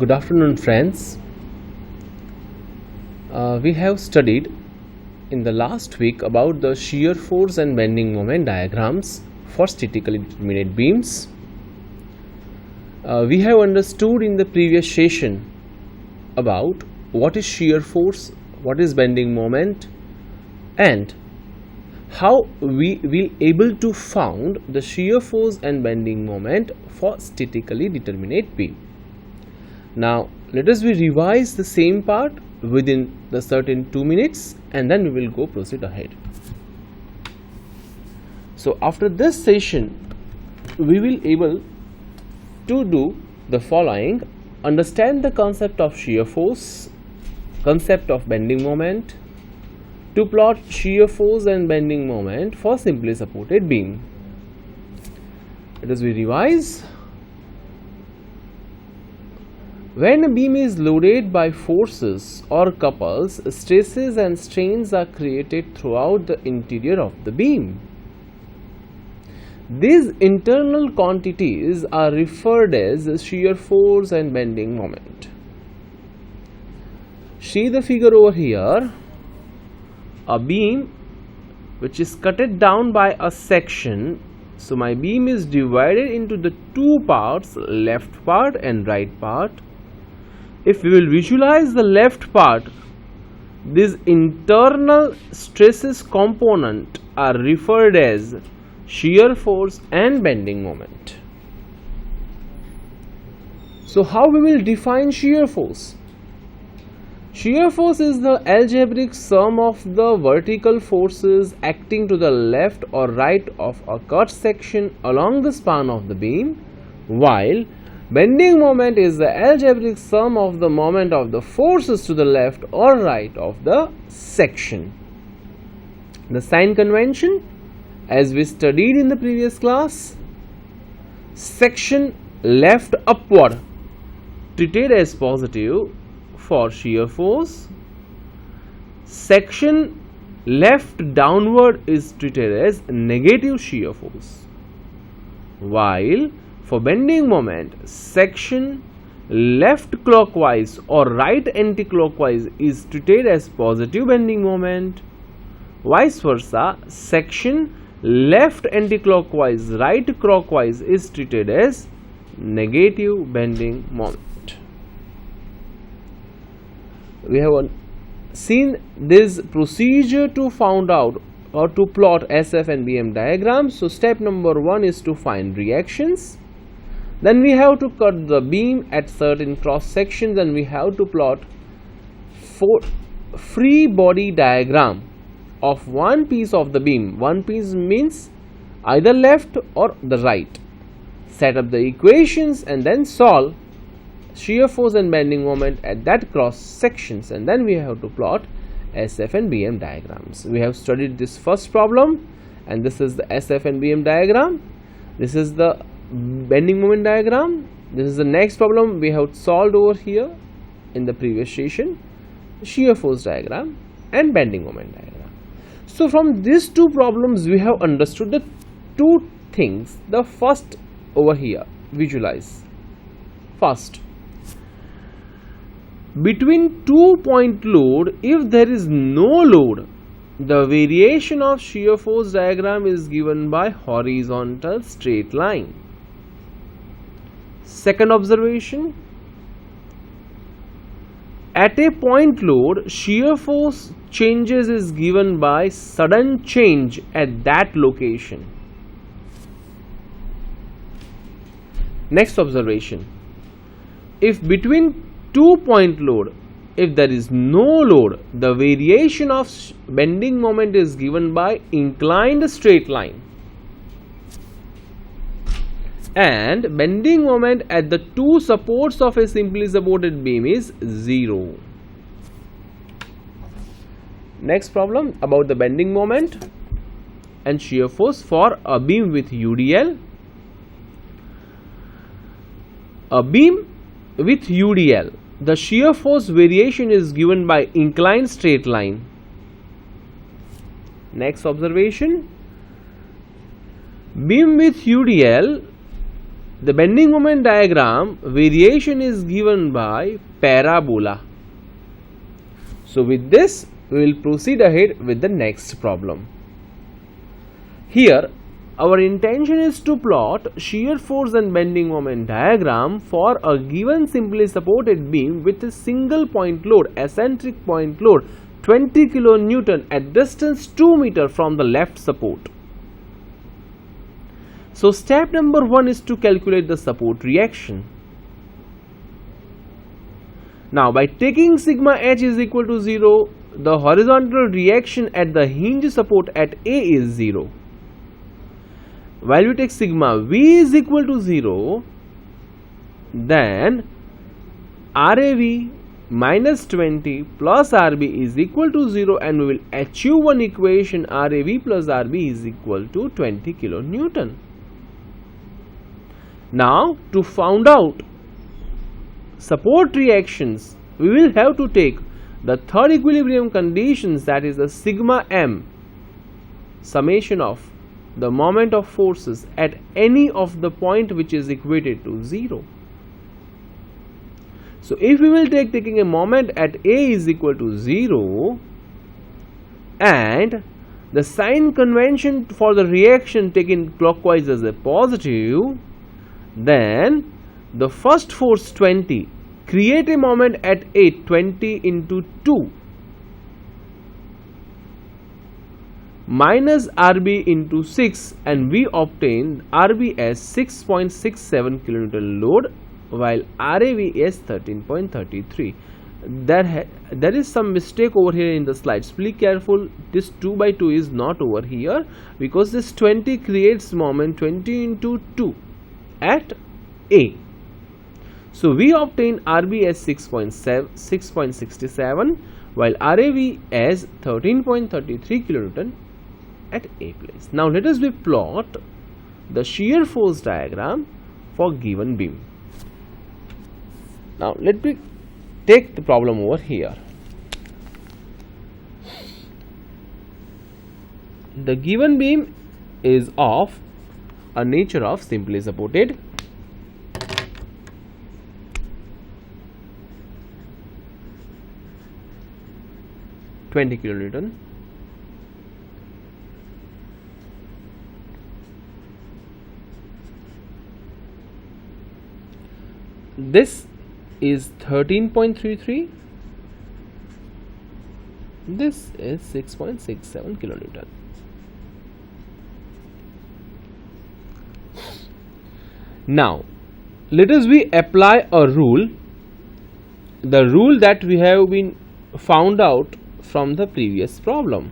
Good afternoon, friends. We have studied in the last week about the shear force and bending moment diagrams for statically determinate beams. We have understood in the previous session about what is shear force, what is bending moment, and how we will able to found the shear force and bending moment for statically determinate beam. Now let us revise the same part within the certain 2 minutes, and then we will go proceed ahead. So after this session we will able to do the following: understand the concept of shear force, concept of bending moment, to plot shear force and bending moment for simply supported beam. Let us revise. When a beam is loaded by forces or couples, stresses and strains are created throughout the interior of the beam. These internal quantities are referred as shear force and bending moment. See the figure over here. A beam which is cutted down by a section. So my beam is divided into the two parts, left part and right part. If we will visualize the left part, these internal stresses component are referred as shear force and bending moment. So how we will define shear force? Shear force is the algebraic sum of the vertical forces acting to the left or right of a cut section along the span of the beam, while bending moment is the algebraic sum of the moment of the forces to the left or right of the section. The sign convention, as we studied in the previous class: section left upward treated as positive for shear force, section left downward is treated as negative shear force, while for bending moment, section left clockwise or right anti-clockwise is treated as positive bending moment. Vice versa, section left anti-clockwise, right clockwise is treated as negative bending moment. We have seen this procedure to find out or to plot SF and BM diagrams. So step number 1 is to find reactions. Then we have to cut the beam at certain cross sections, and we have to plot free body diagram of one piece of the beam. One piece means either left or the right. Set up the equations and then solve shear force and bending moment at that cross sections, and then we have to plot SF and BM diagrams. We have studied this first problem, and this is the SF and BM diagram. This is the bending moment diagram. This is the next problem we have solved over here in the previous session: shear force diagram and bending moment diagram. So from these two problems we have understood the two things. The first over here, visualize. First, between 2-point load, if there is no load, the variation of shear force diagram is given by horizontal straight line. Second observation: at a point load, shear force changes is given by sudden change at that location. Next observation: if between 2-point load, if there is no load, the variation of bending moment is given by inclined straight line, and bending moment at the two supports of a simply supported beam is 0. Next problem about the bending moment and shear force for a beam with UDL. A beam with UDL, the shear force variation is given by inclined straight line. Next observation: beam with UDL, the bending moment diagram variation is given by parabola. So with this we will proceed ahead with the next problem. Here our intention is to plot shear force and bending moment diagram for a given simply supported beam with a single point load, eccentric point load 20 kN at distance 2 meter from the left support. So step number 1 is to calculate the support reaction. Now by taking sigma h is equal to 0, the horizontal reaction at the hinge support at A is 0. While we take sigma v is equal to 0, then RAV minus 20 plus RB is equal to 0, and we will achieve one equation RAV plus RB is equal to 20 kN. Now to find out support reactions, we will have to take the third equilibrium conditions, that is the sigma m, summation of the moment of forces at any of the point which is equated to 0. So if we will taking a moment at A is equal to 0, and the sign convention for the reaction taken clockwise as a positive, then the first force 20 create a moment at A 20 into 2 minus RB into 6, and we obtain RB as 6.67 kN load while RAV is 13.33. There is some mistake over here in the slides. Please careful, this 2 by 2 is not over here because this 20 creates moment 20 into 2 at A. So we obtain RB as 6.67 while RAV as 13.33 kN at A place. Now let us plot the shear force diagram for given beam. Now let me take the problem over here. The given beam is of a nature of simply supported. (20 kN). This is 13.33. This is 6.67 kN. Now let us apply a rule, the rule that we have been found out from the previous problem.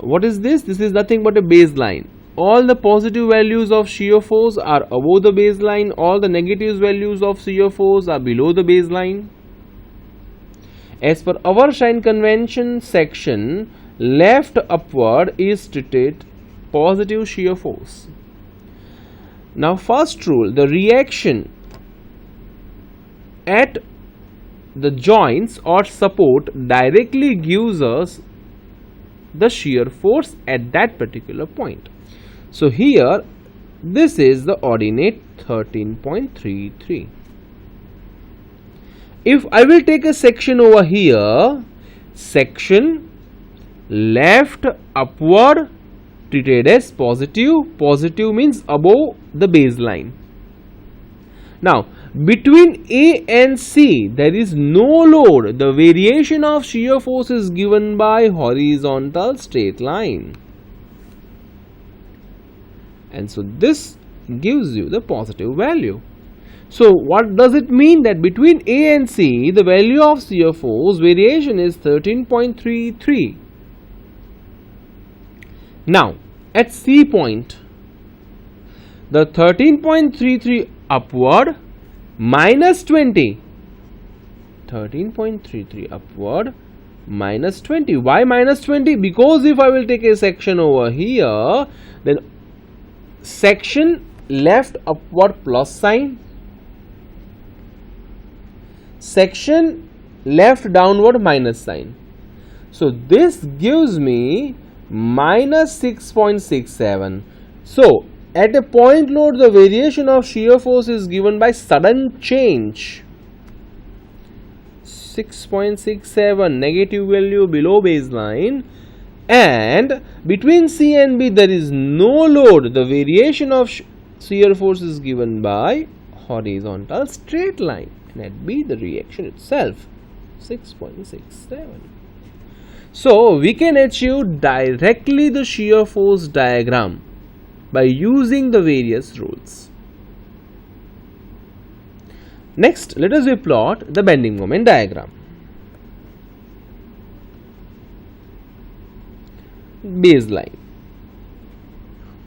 What is this? This is nothing but a baseline. All the positive values of shear force are above the baseline, all the negative values of shear force are below the baseline. As per our sign convention, section left upward is treated positive shear force. Now first rule, the reaction at the joints or support directly gives us the shear force at that particular point. So here this is the ordinate 13.33. If I will take a section over here, section left upward treated as positive. Positive means above the baseline. Now between A and C there is no load. The variation of shear force is given by horizontal straight line, and so this gives you the positive value. So what does it mean? That between A and C the value of shear force variation is 13.33. Now at C point, the 13.33 upward minus 20, 13.33 upward minus 20. Why minus 20? Because if I will take a section over here, then section left upward plus sign, section left downward minus sign. So this gives me minus 6.67. So At a point load, the variation of shear force is given by sudden change. 6.67, negative value below baseline, and between C and B there is no load. The variation of shear force is given by horizontal straight line, and at B the reaction itself 6.67. So we can achieve directly the shear force diagram by using the various rules. Next, let us plot the bending moment diagram. Baseline.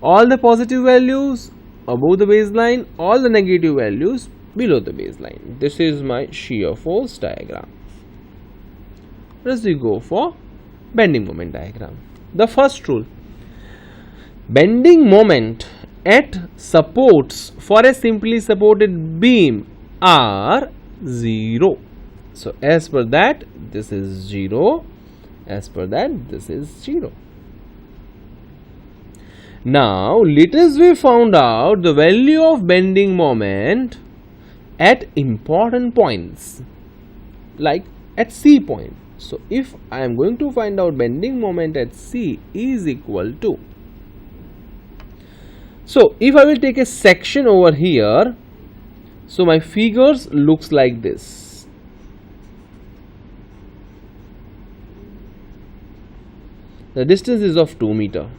All the positive values above the baseline, all the negative values below the baseline. This is my shear force diagram. Let us go for bending moment diagram. The first rule: bending moment at supports for a simply supported beam are 0. So as per that, this is 0. As per that, this is 0. Now let us we found out the value of bending moment at important points, like at C point. So if I am going to find out bending moment at C is equal to, so if I will take a section over here, so my figures looks like this. The distance is of 2 meters.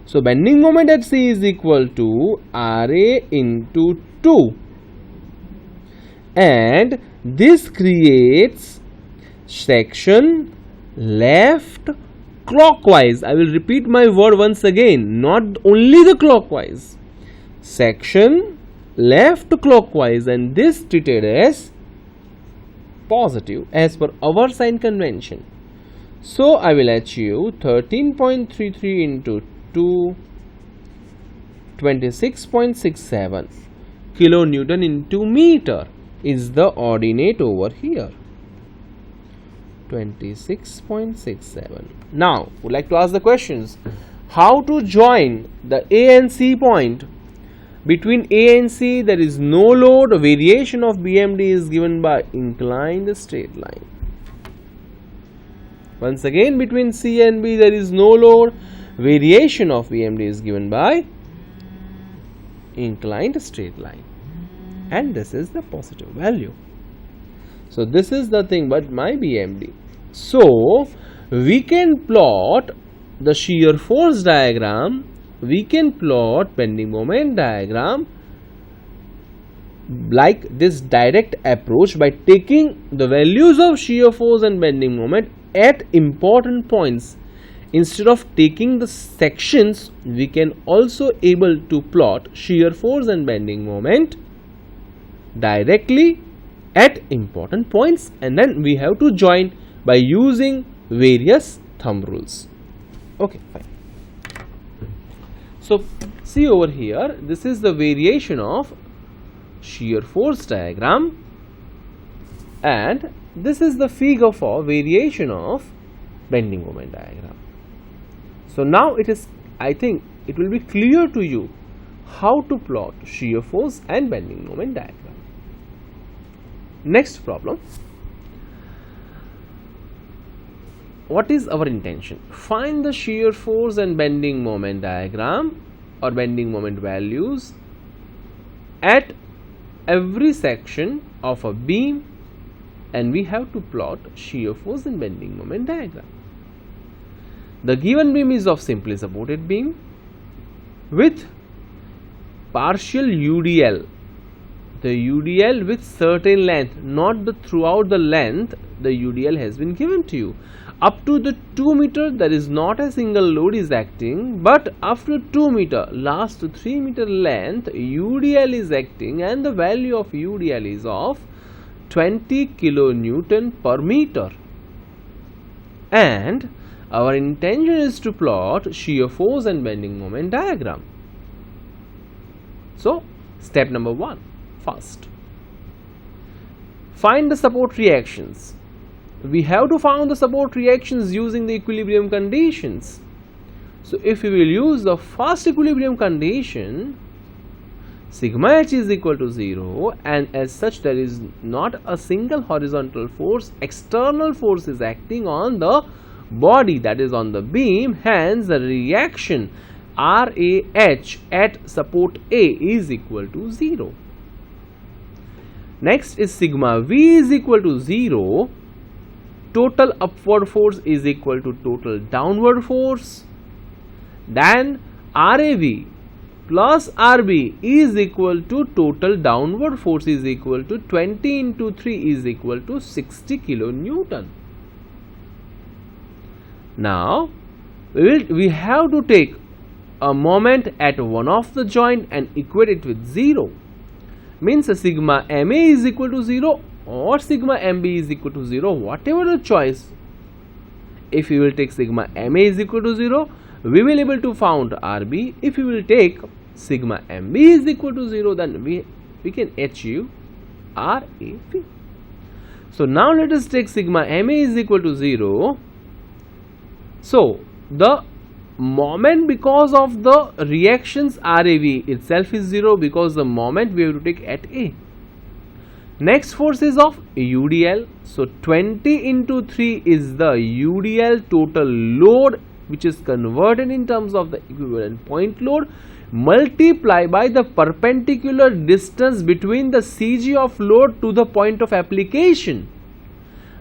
So bending moment at C is equal to RA into 2, and this creates section left clockwise. I will repeat my word once again, not only the clockwise, section left clockwise, and this treated as positive as per our sign convention. So I will achieve 13.33 into 2, 26.67 kilonewton into meter is the ordinate over here. 26.67. Now would like to ask the questions: how to join the A and C point? Between A and C there is no load. Variation of BMD is given by inclined straight line. Once again, between C and B there is no load. Variation of BMD is given by inclined straight line, and this is the positive value. So this is the thing but my BMD. So we can plot the shear force diagram, we can plot bending moment diagram like this direct approach by taking the values of shear force and bending moment at important points. Instead of taking the sections, we can also able to plot shear force and bending moment directly at important points, and then we have to join by using various thumb rules. Okay, fine. So see over here, this is the variation of shear force diagram, and this is the figure for variation of bending moment diagram. So now it is, I think it will be clear to you how to plot shear force and bending moment diagram. Next problem: what is our intention? Find the shear force and bending moment diagram or bending moment values at every section of a beam, and we have to plot shear force and bending moment diagram. The given beam is of simply supported beam with partial UDL. The UDL with certain length, not the throughout the length, the UDL has been given to you. Up to the 2 meter there is not a single load is acting, but after 2 meter, last 3 meter length, UDL is acting, and the value of UDL is of 20 kilonewton per meter. And our intention is to plot shear force and bending moment diagram. So step number 1, first find the support reactions. We have to find the support reactions using the equilibrium conditions. So if we will use the first equilibrium condition, sigma h is equal to 0, and as such there is not a single horizontal force, external force is acting on the body, that is on the beam, hence the reaction RAH at support A is equal to 0. Next is sigma V is equal to 0, total upward force is equal to total downward force, then RAV plus RB is equal to total downward force is equal to 20 into 3 is equal to 60 kilonewton. Now we have to take a moment at one of the joint and equate it with 0. Means sigma MA is equal to 0 or sigma MB is equal to 0, whatever the choice. If we will take sigma MA is equal to 0, we will able to found RB. If we will take sigma MB is equal to 0, then we can achieve RAV. So now let us take sigma MA is equal to 0. So the moment because of the reactions RAV itself is 0, because the moment we have to take at A. Next force is of UDL. So 20 into 3 is the UDL total load, which is converted in terms of the equivalent point load, multiply by the perpendicular distance between the CG of load to the point of application.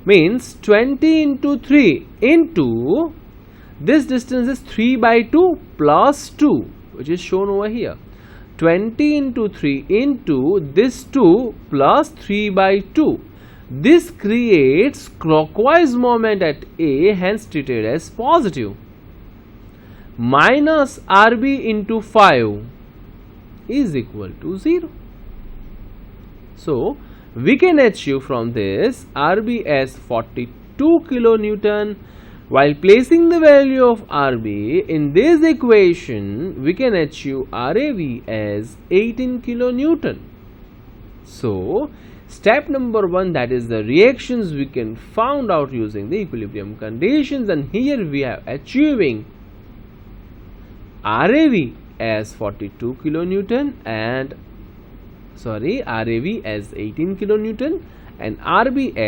Means 20 into 3 into this distance is 3 by 2 plus 2, which is shown over here. 20 into 3 into this 2 plus 3 by 2. This creates clockwise moment at A, hence treated as positive. Minus RB into 5 is equal to 0. So we can achieve from this RB as 42 kilonewton. While placing the value of RB in this equation, we can achieve RAV as 18 kilonewton. So step number 1, that is the reactions, we can found out using the equilibrium conditions, and here we are achieving RAV as 42 kilonewton and RAV as 18 kilonewton and RB as